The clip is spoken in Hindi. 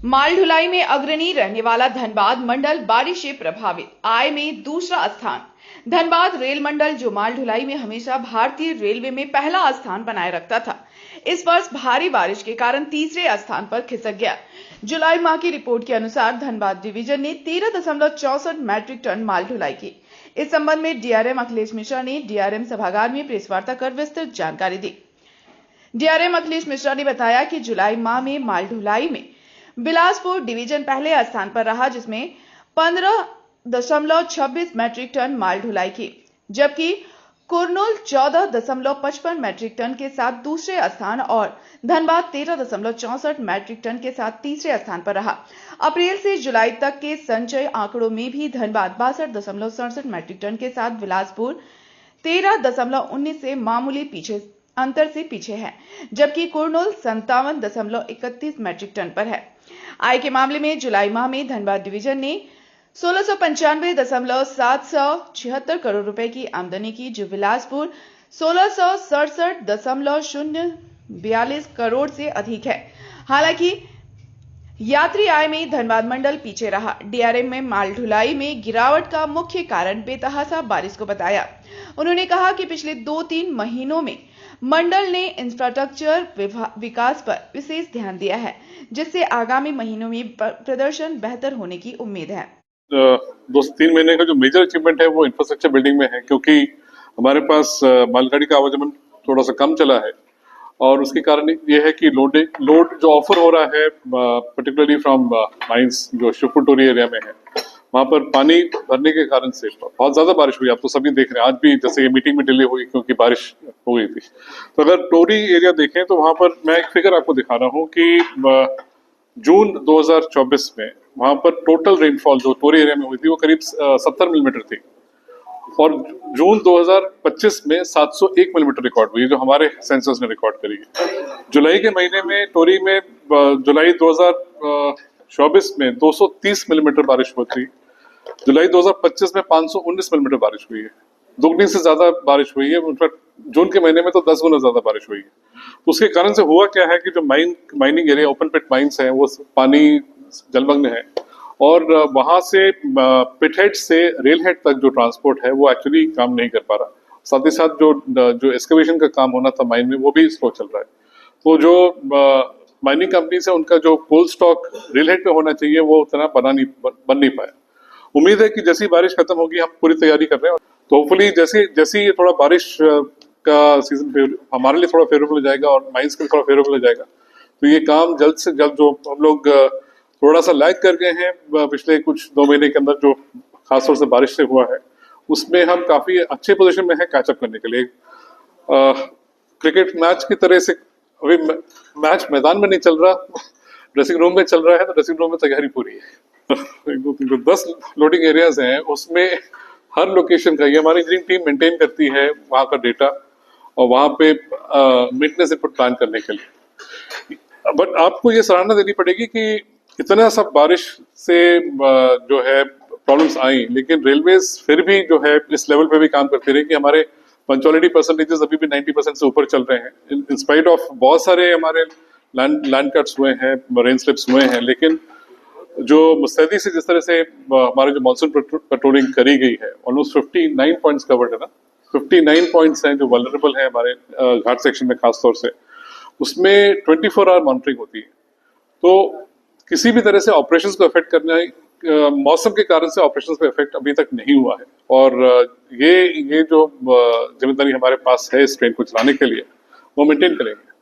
माल ढुलाई में अग्रणी रहने वाला धनबाद मंडल बारिश से प्रभावित, आय में दूसरा स्थान। धनबाद रेल मंडल जो माल ढुलाई में हमेशा भारतीय रेलवे में पहला स्थान बनाए रखता था, इस वर्ष भारी बारिश के कारण तीसरे स्थान पर खिसक गया। जुलाई माह की रिपोर्ट के अनुसार धनबाद डिवीजन ने 13.64 मैट्रिक टन माल ढुलाई की। इस संबंध में डीआरएम अखिलेश मिश्रा ने डीआरएम सभागार में प्रेस वार्ता कर विस्तृत जानकारी दी। डीआरएम अखिलेश मिश्रा ने बताया कि जुलाई माह में माल ढुलाई में बिलासपुर डिवीजन पहले स्थान पर रहा, जिसमें 15.26 मैट्रिक टन माल ढुलाई की, जबकि कुरनूल 14.55 मैट्रिक टन के साथ दूसरे स्थान और धनबाद 13.64 मैट्रिक टन के साथ तीसरे स्थान पर रहा। अप्रैल से जुलाई तक के संचय आंकड़ों में भी धनबाद 62.67 मैट्रिक टन के साथ बिलासपुर 13.19 से मामूली अंतर से पीछे है, जबकि कुरनूल 57.31 मैट्रिक टन पर है। आय के मामले में जुलाई माह में धनबाद डिवीजन ने 1695.776 करोड़ रुपए की आमदनी की, जो बिलासपुर 1667.042 करोड़ से अधिक है। हालांकि यात्री आय में धनबाद मंडल पीछे रहा। डीआरएम में माल ढुलाई में गिरावट का मुख्य कारण बेतहासा बारिश को बताया। उन्होंने कहा कि पिछले 2-3 महीनों में मंडल ने इंफ्रास्ट्रक्चर विकास पर विशेष ध्यान दिया है, जिससे आगामी महीनों में प्रदर्शन बेहतर होने की उम्मीद है। 2 से 3 महीने का जो मेजर अचीवमेंट है वो इंफ्रास्ट्रक्चर बिल्डिंग में है, क्योंकि हमारे पास मालगाड़ी का आवागमन थोड़ा सा कम चला है और उसके कारण ये है कि लोड जो ऑफर हो रहा है पर्टिकुलरली फ्रॉम माइंस जो शिवपुर टोरी एरिया में है, वहां पर पानी भरने के कारण से बहुत ज्यादा बारिश हुई। आप तो सभी देख रहे हैं, आज भी जैसे ये मीटिंग में डिले हुई क्योंकि बारिश हो गई थी। तो अगर टोरी एरिया देखें तो वहां पर मैं एक फिगर आपको दिखा रहा हूँ कि जून 2024 में वहां पर टोटल रेनफॉल जो टोरी एरिया में हुई थी वो करीब 70 मिलीमीटर थी और जून 2025 में 701 मिलीमीटर रिकॉर्ड हुई, जो हमारे सेंसस ने रिकॉर्ड करी है। जुलाई के महीने में टोरी में जुलाई 2024 में 230 मिलीमीटर बारिश हुई थी। जुलाई 2025 में 519 मिलीमीटर बारिश हुई है, दोगुनी से ज्यादा बारिश हुई है। इनफैक्ट जून के महीने में तो 10 गुना ज्यादा बारिश हुई है। तो उसके कारण से हुआ क्या है कि जो माइनिंग एरिया ओपन पिट माइंस है वो पानी जलमग्न है और वहां से पिट हेड से रेल हेड तक जो ट्रांसपोर्ट है वो एक्चुअली काम नहीं कर पा रहा। साथ ही साथ जो एक्सकवेशन का काम होना था माइन में वो भी स्लो चल रहा है। तो जो माइनिंग कंपनी से उनका जो कोल्ड स्टॉक रेल हेड पे होना चाहिए वो उतना बन नहीं पाया। उम्मीद है कि जैसी बारिश खत्म होगी, हम पूरी तैयारी कर रहे हैं, तो होपफुली जैसे ये थोड़ा बारिश का सीजन हमारे लिए थोड़ा फेवरेबल हो जाएगा और माइंस के लिए थोड़ा फेवरेबल हो जाएगा, तो ये काम जल्द से जल्द, जो हम लोग थोड़ा सा लैग कर गए हैं पिछले कुछ 2 महीने के अंदर जो खासतौर से बारिश से हुआ है, उसमें हम काफी अच्छे पोजीशन में हैं कैचअप करने के लिए। क्रिकेट मैच की तरह से अभी मैच मैदान में नहीं चल रहा, ड्रेसिंग रूम में चल रहा है, तो ड्रेसिंग रूम में तैयारी पूरी है। 10 लोडिंग एरियाज हैं, उसमें हर लोकेशन का ये हमारी इंजीनियरिंग टीम मेंटेन करती है वहां का डेटा और वहां पे मेंटेनेंस इनपुट प्लान करने के लिए। बट आपको ये सराहना देनी पड़ेगी कि इतना सब बारिश से जो है प्रॉब्लम्स आई, लेकिन रेलवेज फिर भी जो है इस लेवल पे भी काम करते रहे कि हमारे पंक्चुअलिटी परसेंटेजेस अभी भी 90% से ऊपर चल रहे हैं। इन स्पाइट ऑफ बहुत सारे हमारे लैंड कट्स हुए हैं, रेन स्लिप्स हुए हैं, लेकिन जो मुस्तैदी से जिस तरह से हमारे जो मानसून पेट्रोलिंग करी गई है, ऑलमोस्ट 59 पॉइंट्स कवर्ड है ना, 59 पॉइंट्स हैं जो वल्नरेबल है हमारे घाट सेक्शन में खासतौर से, उसमें 24 आवर मॉनिटरिंग होती है। तो किसी भी तरह से ऑपरेशंस को इफेक्ट करना, मौसम के कारण से ऑपरेशंस को इफेक्ट अभी तक नहीं हुआ है और ये जो जिम्मेदारी हमारे पास है इस ट्रेन को चलाने के लिए, वो मेंटेन करेंगे।